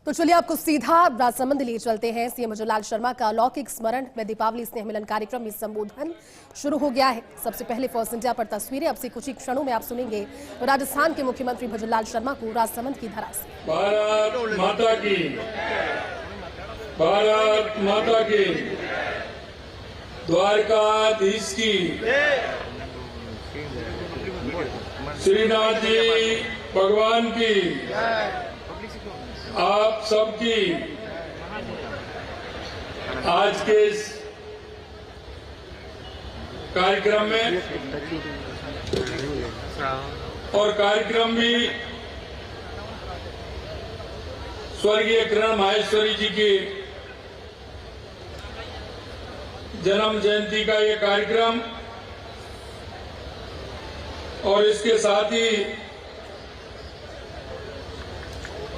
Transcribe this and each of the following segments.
तो चलिए आपको सीधा राजसमंद लिए चलते हैं। सीएम भजनलाल शर्मा का अलौकिक स्मरण में दीपावली स्नेह मिलन कार्यक्रम में संबोधन शुरू हो गया है। सबसे पहले फर्स्ट इंडिया पर तस्वीरें अब से कुछ ही क्षणों में आप सुनेंगे राजस्थान के मुख्यमंत्री भजनलाल शर्मा को राजसमंद की धरा से। भारत माता की, भारत माता की, द्वारकाधीश की, श्रीनाथ जी भगवान की, आप सबकी आज के इस कार्यक्रम में और कार्यक्रम भी स्वर्गीय किरण माहेश्वरी जी की जन्म जयंती का ये कार्यक्रम और इसके साथ ही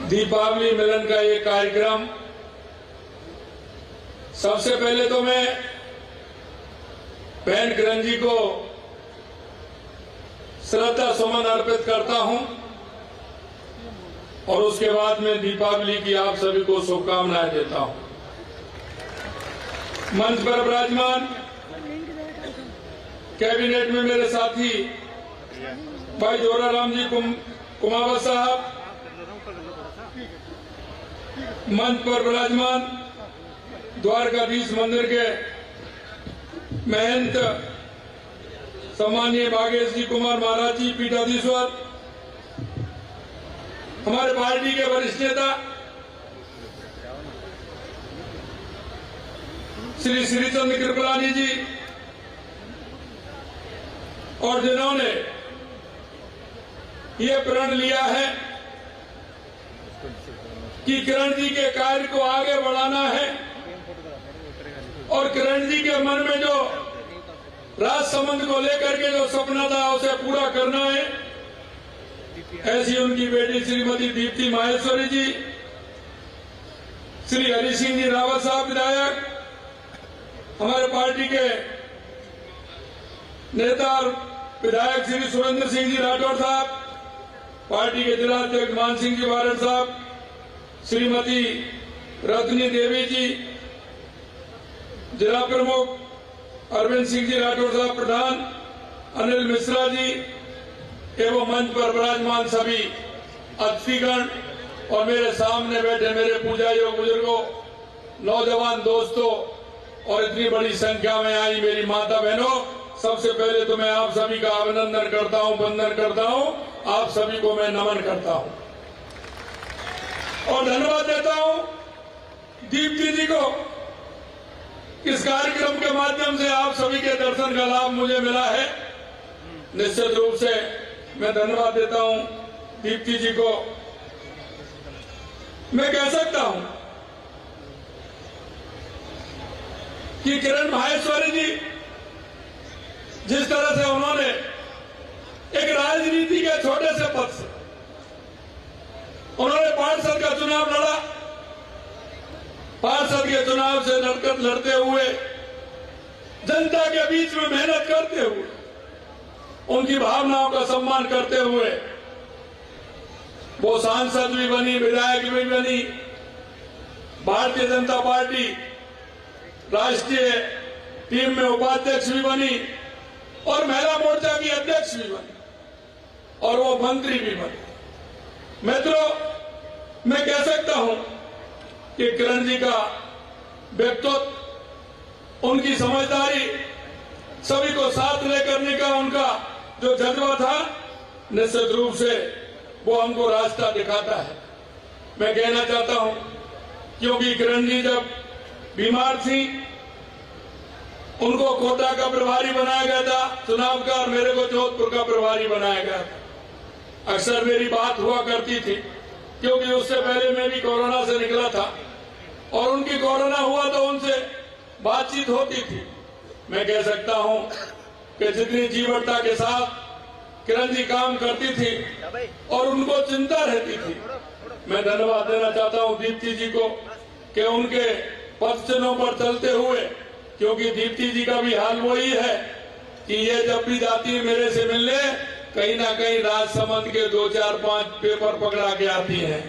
दीपावली मिलन का ये कार्यक्रम। सबसे पहले तो मैं बहन किरण जी को श्रद्धा सुमन अर्पित करता हूं और उसके बाद मैं दीपावली की आप सभी को शुभकामनाएं देता हूं। मंच पर विराजमान कैबिनेट में मेरे साथी भाई जोराराम जी कुमावत साहब, मंच पर विराजमान द्वारकाधीश मंदिर के महंत सम्मानीय भागेश जी कुमार महाराज जी पीठाधीश्वर, हमारे पार्टी के वरिष्ठ नेता श्री श्रीचंद्र कृपलानी जी और जिन्होंने ये प्रण लिया है कि किरण जी के कार्य को आगे बढ़ाना है और किरण जी के मन में जो राजसमंद को लेकर के जो सपना था उसे पूरा करना है। ऐसी उनकी बेटी श्रीमती दीप्ति माहेश्वरी जी, श्री हरि सिंह जी रावत साहब विधायक, हमारे पार्टी के नेता और विधायक श्री सुरेंद्र सिंह जी राठौर साहब, पार्टी के जिला अध्यक्ष मान सिंह जी बारड़ साहब, श्रीमती रत्नी देवी जी, जिला प्रमुख अरविंद सिंह जी राठौर साहब प्रधान, अनिल मिश्रा जी एवं मंच पर विराजमान सभी अतिथिगण और मेरे सामने बैठे मेरे पूजा योग बुजुर्गों, नौजवान दोस्तों और इतनी बड़ी संख्या में आई मेरी माता बहनों, सबसे पहले तो मैं आप सभी का अभिनंदन करता हूं, वंदन करता हूं, आप सभी को मैं नमन करता हूं और धन्यवाद देता हूं दीप्ति जी को। इस कार्यक्रम के माध्यम से आप सभी के दर्शन का लाभ मुझे मिला है, निश्चित रूप से मैं धन्यवाद देता हूं दीप्ति जी को। मैं कह सकता हूं कि किरण माहेश्वरी जी जिस तरह से उन्होंने एक राजनीति के छोटे से पद से उन्होंने पार्षद का चुनाव लड़ा, पार्षद के चुनाव से लड़ते हुए जनता के बीच में मेहनत करते हुए उनकी भावनाओं का सम्मान करते हुए वो सांसद भी बनी, विधायक भी बनी, भारतीय जनता पार्टी राष्ट्रीय टीम में उपाध्यक्ष भी बनी और महिला मोर्चा की अध्यक्ष भी बनी और वो मंत्री भी बनी। मित्रों, मैं कह सकता हूं कि किरण जी का व्यक्तित्व, उनकी समझदारी, सभी को साथ लेकर का उनका जो जज्बा था, निश्चित रूप से वो हमको रास्ता दिखाता है। मैं कहना चाहता हूं क्योंकि किरण जी जब बीमार थी उनको कोटा का प्रभारी बनाया गया था चुनाव का और मेरे को जोधपुर का प्रभारी बनाया गया था। अक्सर मेरी बात हुआ करती थी क्योंकि उससे पहले मैं भी कोरोना से निकला था और उनकी कोरोना हुआ तो उनसे बातचीत होती थी। मैं कह सकता हूं कि जितनी जीवटता के साथ किरण जी काम करती थी और उनको चिंता रहती थी, मैं धन्यवाद देना चाहता हूं दीप्ति जी को कि उनके पद चिन्हों पर चलते हुए, क्योंकि दीप्ति जी का भी हाल वही है कि ये जब भी जाती है मेरे से मिलने, कहीं ना कहीं राजसमंद के 2, 4, 5 पेपर पकड़ा के आती हैं।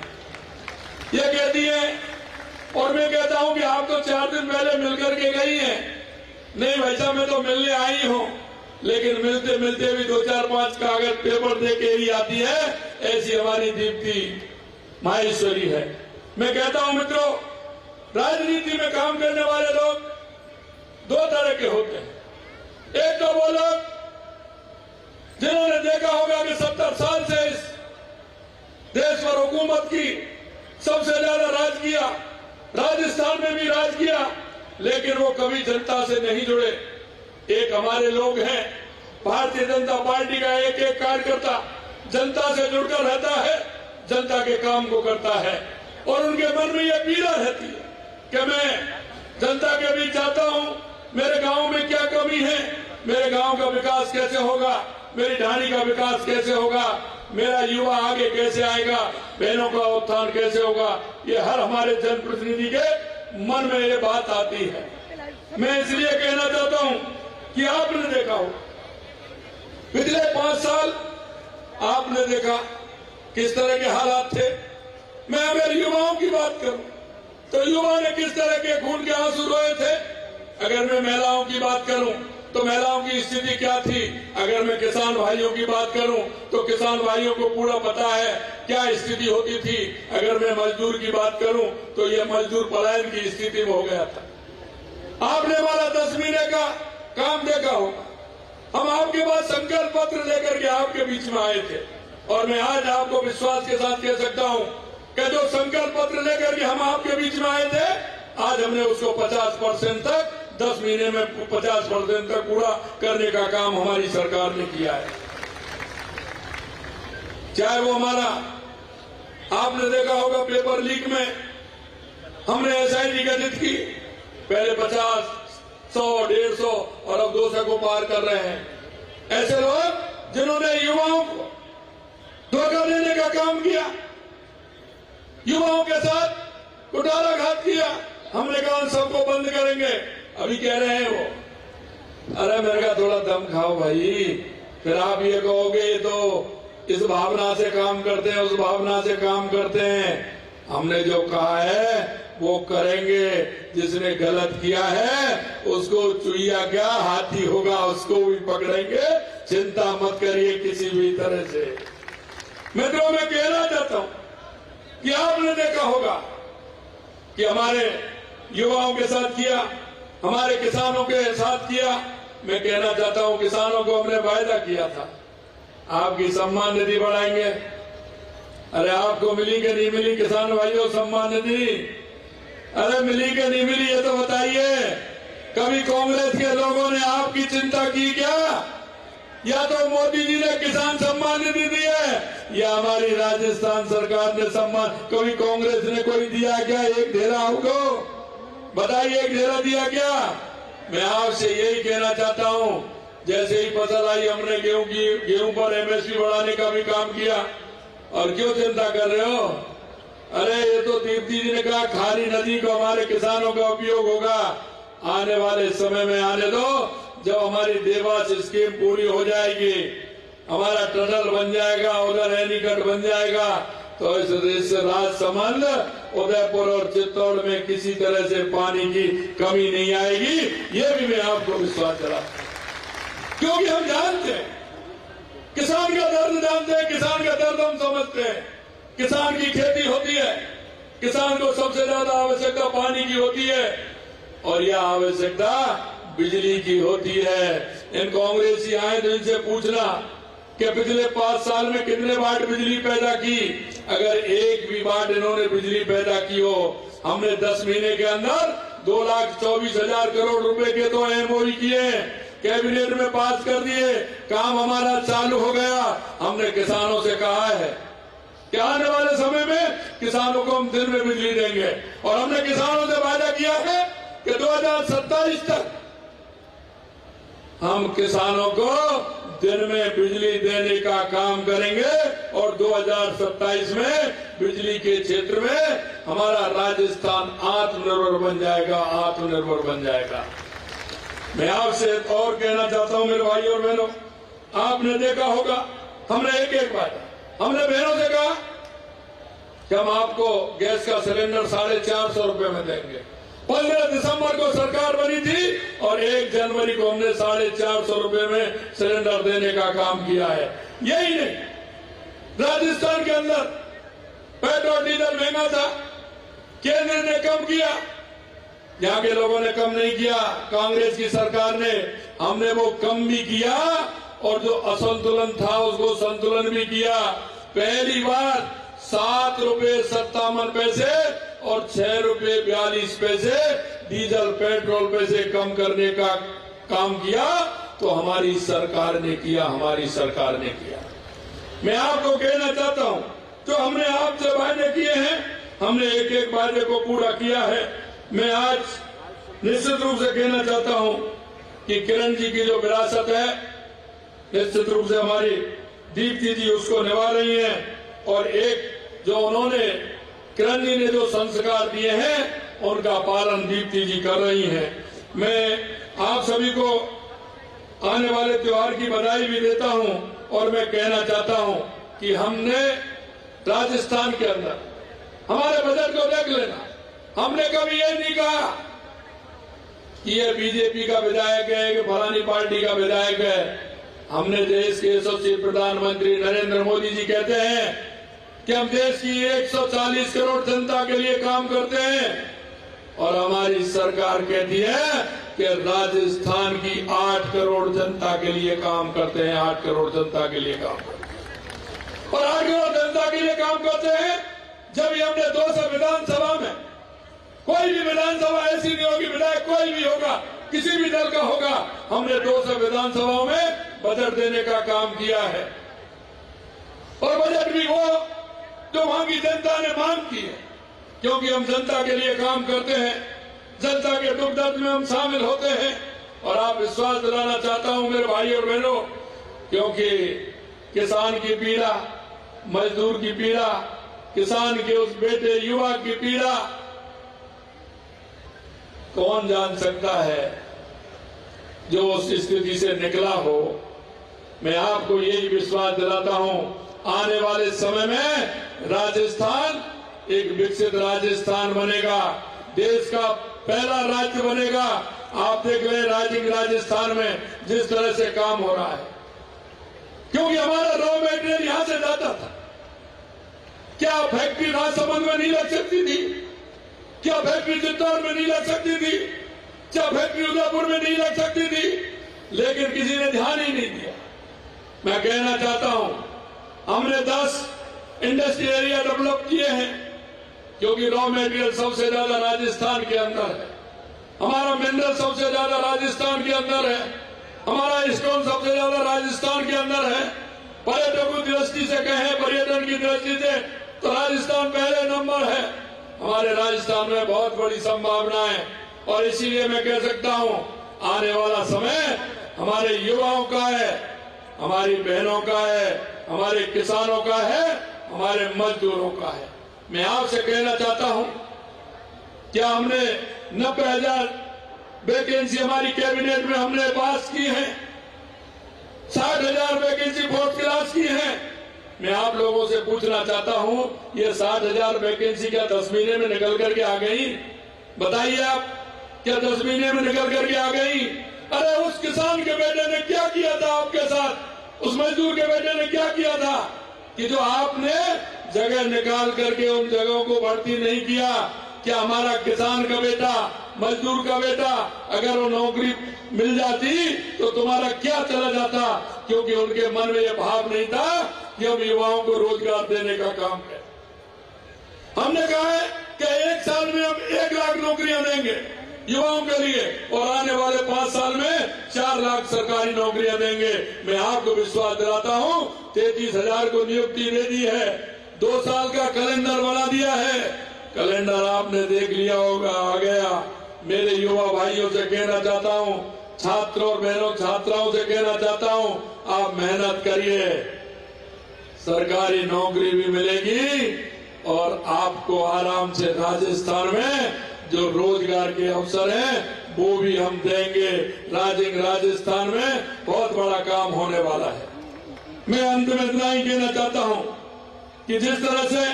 ये कहती है, और मैं कहता हूं कि आप तो 4 दिन पहले मिलकर के गई हैं। नहीं भाई साहब, मैं तो मिलने आई हूं, लेकिन मिलते मिलते भी 2-4-5 कागज पेपर दे के ही आती है। ऐसी हमारी दीप्ति माहेश्वरी है। मैं कहता हूं मित्रों, राजनीति में काम करने वाले लोग 2 तरह के होते हैं। एक तो वो लोग जिन्होंने देखा होगा कि 70 साल से इस देश पर हुकूमत की, सबसे ज्यादा राज किया, राजस्थान में भी राज किया, लेकिन वो कभी जनता से नहीं जुड़े। एक हमारे लोग हैं, भारतीय जनता पार्टी का एक एक कार्यकर्ता जनता से जुड़कर रहता है, जनता के काम को करता है, और उनके मन में ये पीड़ा रहती है कि मैं जनता के बीच जाता हूं, मेरे गांव में क्या कमी है, मेरे गांव का विकास कैसे होगा, मेरी ढाणी का विकास कैसे होगा, मेरा युवा आगे कैसे आएगा, बहनों का उत्थान कैसे होगा। ये हर हमारे जनप्रतिनिधि के मन में ये बात आती है। मैं इसलिए कहना चाहता हूं कि आपने देखा हो, पिछले 5 साल आपने देखा किस तरह के हालात थे। मैं अगर युवाओं की बात करूं तो युवा ने किस तरह के खून के आंसू रोए थे। अगर मैं महिलाओं की बात करूं तो महिलाओं की स्थिति क्या थी। अगर मैं किसान भाइयों की बात करूं तो किसान भाइयों को पूरा पता है क्या स्थिति होती थी। अगर मैं मजदूर की बात करूं तो ये मजदूर पलायन की स्थिति में हो गया था। आपने हमारा 10 महीने का काम देखा होगा। हम आपके पास संकल्प पत्र लेकर के आपके बीच में आए थे, और मैं आज आपको विश्वास के साथ कह सकता हूं कि जो संकल्प पत्र लेकर के हम आपके बीच में आए थे, आज हमने उसको 50% तक 10 महीने में 50% तक पूरा करने का काम हमारी सरकार ने किया है। चाहे वो हमारा, आपने देखा होगा पेपर लीक में हमने एसआईटी गठित की। पहले 50, 100, 150 और अब 200 को पार कर रहे हैं। ऐसे लोग जिन्होंने युवाओं को धोखा देने का काम किया, युवाओं के साथ कुठाराघात किया, हमने कहा सबको बंद करेंगे। अभी कह रहे हैं वो, अरे मेरे का थोड़ा दम खाओ भाई, फिर आप ये कहोगे तो इस भावना से काम करते हैं, उस भावना से काम करते हैं। हमने जो कहा है वो करेंगे। जिसने गलत किया है उसको चुईया क्या हाथी होगा, उसको भी पकड़ेंगे। चिंता मत करिए किसी भी तरह से। मित्रों, मैं कहना चाहता हूं कि आपने देखा होगा कि हमारे युवाओं के साथ किया, हमारे किसानों के साथ किया। मैं कहना चाहता हूं, किसानों को हमने वायदा किया था आपकी सम्मान निधि बढ़ाएंगे। अरे आपको मिली कि नहीं मिली किसान भाइयों सम्मान निधि? अरे मिली कि नहीं मिली ये तो बताइए। कभी कांग्रेस के लोगों ने आपकी चिंता की क्या? या तो मोदी जी ने किसान सम्मान निधि दी है, या हमारी राजस्थान सरकार ने सम्मान, कभी कांग्रेस ने कोई दिया क्या? एक ढेला आपको बताइए, एक ढेला दिया क्या? मैं आपसे यही कहना चाहता हूं, जैसे ही फसल आई हमने गेहूं पर एमएसपी बढ़ाने का भी काम किया। और क्यों चिंता कर रहे हो? अरे ये तो दीप्ति जी ने कहा खारी नदी को हमारे किसानों का उपयोग होगा। आने वाले समय में आने दो, जब हमारी देवास स्कीम पूरी हो जाएगी, हमारा टनल बन जाएगा, उधर एनीकट बन जाएगा, तो इस राजसमंद, उदयपुर और चित्तौड़ में किसी तरह से पानी की कमी नहीं आएगी। ये भी मैं आपको विश्वास दिलाता हूं, क्योंकि हम जानते हैं किसान का दर्द, जानते हैं किसान का दर्द, हम समझते हैं। किसान की खेती होती है, किसान को सबसे ज्यादा आवश्यकता पानी की होती है, और यह आवश्यकता बिजली की होती है। इन कांग्रेसी आए तो इनसे पूछना कि पिछले 5 साल में कितने वाट बिजली पैदा की। अगर एक भी वाट इन्होंने बिजली पैदा की हो, हमने 10 महीने के अंदर 2,24,000 करोड़ रुपए के तो एमओयू किए, कैबिनेट में पास कर दिए, काम हमारा चालू हो गया। हमने किसानों से कहा है कि आने वाले समय में किसानों को हम दिन में बिजली देंगे, और हमने किसानों से वादा किया है कि 2027 तक हम किसानों को दिन में बिजली देने का काम करेंगे, और 2027 में बिजली के क्षेत्र में हमारा राजस्थान आत्मनिर्भर बन जाएगा, आत्मनिर्भर बन जाएगा। मैं आपसे और कहना चाहता हूं मेरे भाई और बहनों, आपने देखा होगा हमने एक बात, हमने बहनों से कहा कि हम आपको गैस का सिलेंडर 450 रुपए में देंगे। 15 दिसंबर को सरकार बनी थी और 1 जनवरी को हमने 450 रुपए में सिलेंडर देने का काम किया है। यही नहीं, राजस्थान के अंदर पेट्रोल डीजल महंगा था, केंद्र ने कम किया, यहाँ के लोगों ने कम नहीं किया, कांग्रेस की सरकार ने, हमने वो कम भी किया और जो असंतुलन था उसको संतुलन भी किया। पहली बार 7 रुपए 57 पैसे और 6 रुपए 42 पैसे डीजल पेट्रोल पैसे कम करने का काम किया, तो हमारी सरकार ने किया, हमारी सरकार ने किया। मैं आपको कहना चाहता हूं, जो हमने आपसे वायदे किए हैं, हमने एक एक वायदे को पूरा किया है। मैं आज निश्चित रूप से कहना चाहता हूं कि किरण जी की जो विरासत है, निश्चित रूप से हमारी दीप्ति जी उसको निभा रही हैं और एक जो उन्होंने किरण जी ने जो संस्कार दिए हैं उनका पालन दीप्ति जी कर रही हैं। मैं आप सभी को आने वाले त्योहार की बधाई भी देता हूं और मैं कहना चाहता हूं कि हमने राजस्थान के अंदर हमारे बजट को देख लेना, हमने कभी ये नहीं कहा कि ये बीजेपी का विधायक है कि फलानी पार्टी का विधायक है। हमने देश के यशस्वी प्रधानमंत्री नरेंद्र मोदी जी कहते हैं कि हम देश की 140 करोड़ जनता के लिए काम करते हैं और हमारी सरकार कहती है कि राजस्थान की 8 करोड़ जनता के लिए काम करते हैं, 8 करोड़ जनता के लिए काम करते हैं। और 8 करोड़ जनता के लिए काम करते हैं जब ये हमने 200 विधानसभा में, कोई भी विधानसभा ऐसी नहीं होगी, विधायक कोई भी होगा, किसी भी दल का होगा, हमने 200 विधानसभाओं में बजट देने का काम किया है। और बजट भी वो जो वहां की जनता ने मांग की है, क्योंकि हम जनता के लिए काम करते हैं, जनता के दुख दर्द में हम शामिल होते हैं। और आप विश्वास दिलाना चाहता हूं मेरे भाई और बहनों, क्योंकि किसान की पीड़ा, मजदूर की पीड़ा, किसान के उस बेटे युवा की पीड़ा कौन जान सकता है जो उस स्थिति से निकला हो। मैं आपको यही विश्वास दिलाता हूं, आने वाले समय में राजस्थान एक विकसित राजस्थान बनेगा, देश का पहला राज्य बनेगा। आप देख रहे हैं राजस्थान में जिस तरह से काम हो रहा है, क्योंकि हमारा रॉ मेटेरियल यहां से जाता था। क्या फैक्ट्री राजसमंद में नहीं लग सकती थी? क्या फैक्ट्री चित्तौड़ में नहीं लग सकती थी? क्या फैक्ट्री उदयपुर में नहीं लग सकती थी? लेकिन किसी ने ध्यान ही नहीं दिया। मैं कहना चाहता हूं, हमने 10 इंडस्ट्री एरिया डेवलप किए हैं, क्योंकि रॉ मेटेरियल सबसे ज्यादा राजस्थान के अंदर है, हमारा मिनरल सबसे ज्यादा राजस्थान के अंदर है, हमारा स्टोन सबसे ज्यादा राजस्थान के अंदर है। पर्यटकों की दृष्टि से कहें, पर्यटन की दृष्टि से तो राजस्थान पहले नंबर है। हमारे राजस्थान में बहुत बड़ी संभावना है और इसीलिए मैं कह सकता हूं, आने वाला समय हमारे युवाओं का है, हमारी बहनों का है, हमारे किसानों का है, हमारे मजदूरों का है। मैं आपसे कहना चाहता हूं, क्या हमने 90,000 वैकेंसी हमारी कैबिनेट में हमने पास की है, 60,000 वैकेंसी 4th क्लास की है। मैं आप लोगों से पूछना चाहता हूं, ये 60,000 वैकेंसी क्या 10 महीने में निकल करके आ गई? बताइए आप, क्या 10 महीने में निकल करके आ गई? अरे उस किसान के बेटे ने क्या किया था आपके साथ, उस मजदूर के बेटे ने क्या किया था कि जो आपने जगह निकाल करके उन जगहों को भर्ती नहीं किया? क्या हमारा किसान का बेटा, मजदूर का बेटा, अगर वो नौकरी मिल जाती तो तुम्हारा क्या चला जाता? क्योंकि उनके मन में यह भाव नहीं था कि हम युवाओं को रोजगार देने का काम करें। हमने कहा है कि 1 साल में हम 1 लाख नौकरियां देंगे युवाओं के लिए और आने वाले 5 साल में 4 लाख सरकारी नौकरियां देंगे। मैं आपको विश्वास दिलाता हूं, 33,000 को नियुक्ति दे दी है, 2 साल का कैलेंडर बना दिया है। कैलेंडर आपने देख लिया होगा, आ गया। मेरे युवा भाइयों से कहना चाहता हूं, छात्रों और बहनों छात्राओं से कहना चाहता हूं, आप मेहनत करिए, सरकारी नौकरी भी मिलेगी और आपको आराम से राजस्थान में जो रोजगार के अवसर हैं वो भी हम देंगे। राजस्थान में बहुत बड़ा काम होने वाला है। मैं अंत में इतना ही कहना चाहता हूं कि जिस तरह से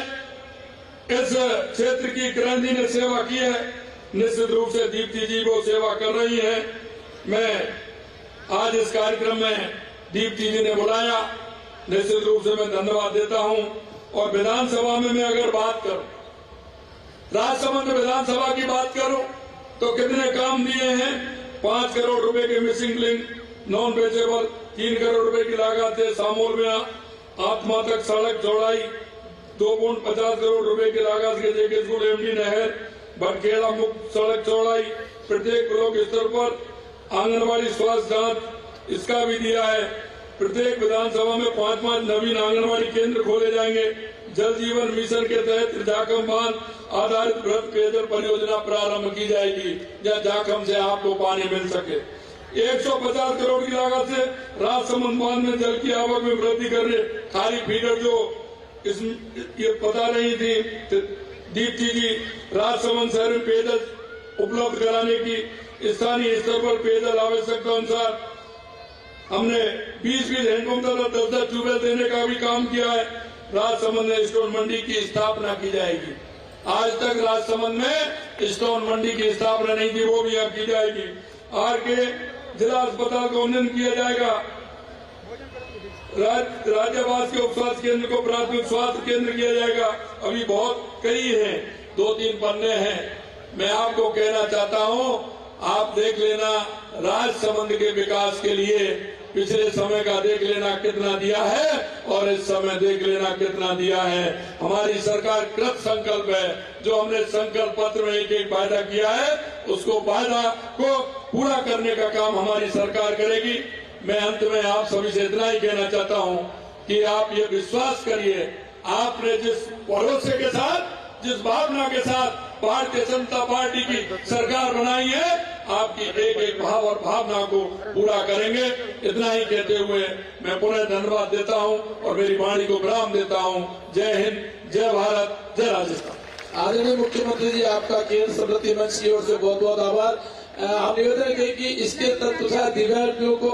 इस क्षेत्र की किरण जी ने सेवा की है, निश्चित रूप से दीप्ति जी वो सेवा कर रही हैं। मैं आज इस कार्यक्रम में दीप्ति जी ने बुलाया, निश्चित रूप से मैं धन्यवाद देता हूं। और विधानसभा में मैं अगर बात करूं, राजसमंद विधानसभा की बात करूं तो कितने काम दिए हैं। 5 करोड़ रुपए के मिसिंग लिंक नॉन बेचेबल, 3 करोड़ रुपए की लागत से सामोल में आत्मा तक सड़क चौड़ाई, 2.50 करोड़ रुपए की लागत के जेके स्कूल एमडी नहर, बटखेड़ा मुक्त सड़क चौड़ाई, प्रत्येक ब्लॉक स्तर पर आंगनबाड़ी स्वास्थ्य जांच, इसका भी दिया है। प्रत्येक विधानसभा में 5 नवीन आंगनबाड़ी केंद्र खोले जाएंगे। जल जीवन मिशन के तहत जाखम बांध आधारित बृहद पेयजल परियोजना प्रारंभ की जाएगी, जहाँ जाखम से आपको पानी मिल सके। 150 करोड़ की लागत से राजसमंद बांध में जल की आवक में वृद्धि करने, खाली फीडर जो ये पता नहीं थी, दीप्ति जी राजसमंद शहर में पेयजल उपलब्ध कराने की स्थानीय स्तर पर पेयजल आवश्यकता अनुसार हमने 20-20 हैंडपंप तथा 10-10 ट्यूबवेल देने का भी काम किया है। राजसमंद में स्टोन मंडी की स्थापना की जाएगी। आज तक राजसमंद में स्टोन मंडी की स्थापना नहीं थी, वो भी अब की जाएगी। आर के जिला अस्पताल का उन्नयन किया जाएगा। राज्यवास के उप स्वास्थ्य केंद्र को प्राथमिक स्वास्थ्य केंद्र किया जाएगा। अभी बहुत कई हैं, 2-3 पन्ने हैं। मैं आपको कहना चाहता हूं, आप देख लेना राजसमंद के विकास के लिए पिछले समय का देख लेना कितना दिया है और इस समय देख लेना कितना दिया है। हमारी सरकार कृत संकल्प है। जो हमने संकल्प पत्र में एक वायदा किया है, उसको वायदा को पूरा करने का काम हमारी सरकार करेगी। मैं अंत में आप सभी से इतना ही कहना चाहता हूं कि आप ये विश्वास करिए, आपने जिस भरोसे के साथ, जिस भावना के साथ भारतीय जनता पार्टी की सरकार बनाई है, आपकी एक एक भाव और भावना को पूरा करेंगे। इतना ही कहते हुए मैं पुनः धन्यवाद देता हूं और मेरी वाणी को विराम देता हूं। जय हिंद, जय भारत, जय राजस्थान। आदरणीय मुख्यमंत्री जी, आपका केंद्र समृद्धि मंच की ओर से बहुत बहुत आभार। हम निवेदन करें कि इसके तत्पश्चात दिव्यांगों को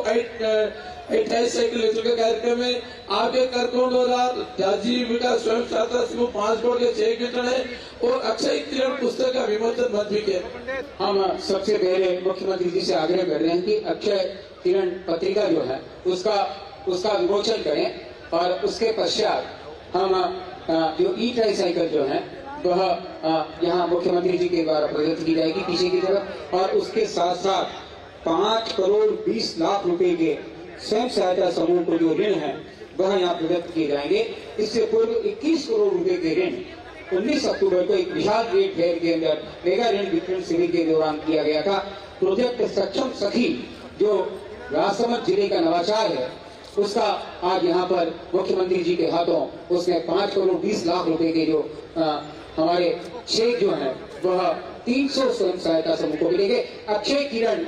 28 साइकिल का कार्यक्रम में आपके कार्यक्रम द्वारा आजीविका स्वयं सहायता समूह 5 करोड़ के 6 वितरण है और अक्षय किरण पुस्तक का विमोचन मंच भी किया। हम सबसे पहले मुख्यमंत्री जी से आग्रह कर रहे हैं कि अक्षय किरण पत्रिका जो है उसका विमोचन करें और उसके पश्चात हम जो ट्राईसाइकिल जो है वह यहाँ मुख्यमंत्री जी के द्वारा प्रदत्त की जाएगी पीछे की तरफ, और उसके साथ साथ 5 करोड़ 20 लाख रुपए के स्वयं सहायता समूह को जो ऋण है वह यहाँ प्रदत्त किए जाएंगे। इससे पूर्व 21 करोड़ रुपए के ऋण 19 अक्टूबर को एक विशाल ट्रेड फेयर के अंदर मेगा ऋण वितरण शिविर के दौरान किया गया था। प्रोजेक्ट सक्षम सखी जो राजसमंद जिले का नवाचार है, उसका आज यहाँ पर मुख्यमंत्री जी के हाथों उसने 5 करोड़ 20 लाख रुपए के जो हमारे चेक जो है वह 300 स्वयं सहायता समूह को मिलेंगे। अक्षय किरण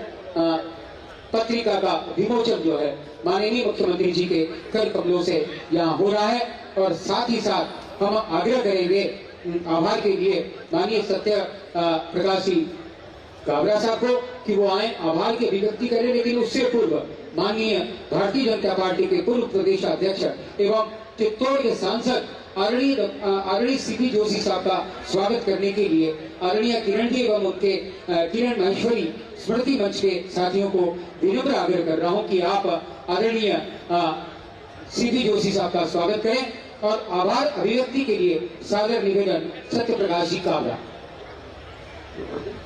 पत्रिका का विमोचन जो है माननीय मुख्यमंत्री जी के कर कमलों से यहाँ हो रहा है, और साथ ही साथ हम आग्रह करेंगे आभार के लिए माननीय सत्य प्रकाश सिंह काबरा साहब को कि वो आए आभार की अभिव्यक्ति करें, लेकिन उससे पूर्व माननीय भारतीय जनता पार्टी के पूर्व प्रदेश अध्यक्ष एवं चित्तौड़ के सांसद आदरणीय सीपी जोशी साहब का स्वागत करने के लिए आदरणीय किरण जी एवं उनके किरण माहेश्वरी स्मृति मंच के साथियों को विनम्र आग्रह कर रहा हूं कि आप आदरणीय सीपी जोशी साहब का स्वागत करें और आभार अभिव्यक्ति के लिए सादर निवेदन सत्य प्रकाश जी काबरा।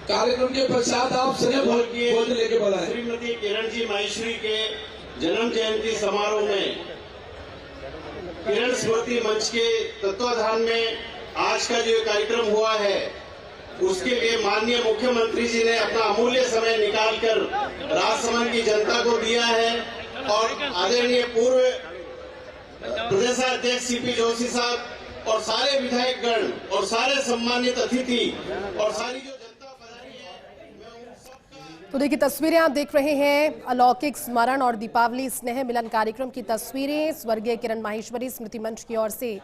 कार्यक्रम के पश्चात आप बोल लेके बढ़ाएं। श्रीमती किरण जी माहेश्वरी के जन्म जयंती समारोह में किरण स्मृति मंच के तत्वाधान में आज का जो कार्यक्रम हुआ है, उसके लिए माननीय मुख्यमंत्री जी ने अपना अमूल्य समय निकालकर राजसमंद की जनता को दिया है और आदरणीय पूर्व प्रदेशाध्यक्ष सीपी जोशी साहब और सारे विधायक गण और सारे सम्मानित अतिथि और सारी जो जनता पधारी है, मैं उन सबका। तो देखिए तस्वीरें आप देख रहे हैं, अलौकिक स्मरण और दीपावली स्नेह मिलन कार्यक्रम की तस्वीरें स्वर्गीय किरण माहेश्वरी स्मृति मंच की ओर से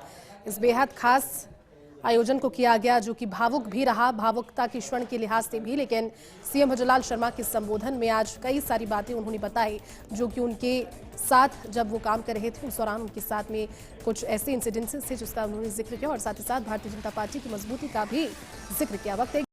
इस बेहद खास आयोजन को किया गया, जो कि भावुक भी रहा, भावुकता के क्षण के लिहाज से भी। लेकिन सीएम भजनलाल शर्मा के संबोधन में आज कई सारी बातें उन्होंने बताई, जो कि उनके साथ जब वो काम कर रहे थे उस दौरान उनके साथ में कुछ ऐसे इंसिडेंसेस थे जिसका उन्होंने जिक्र किया और साथ ही साथ भारतीय जनता पार्टी की मजबूती का भी जिक्र किया। वक्त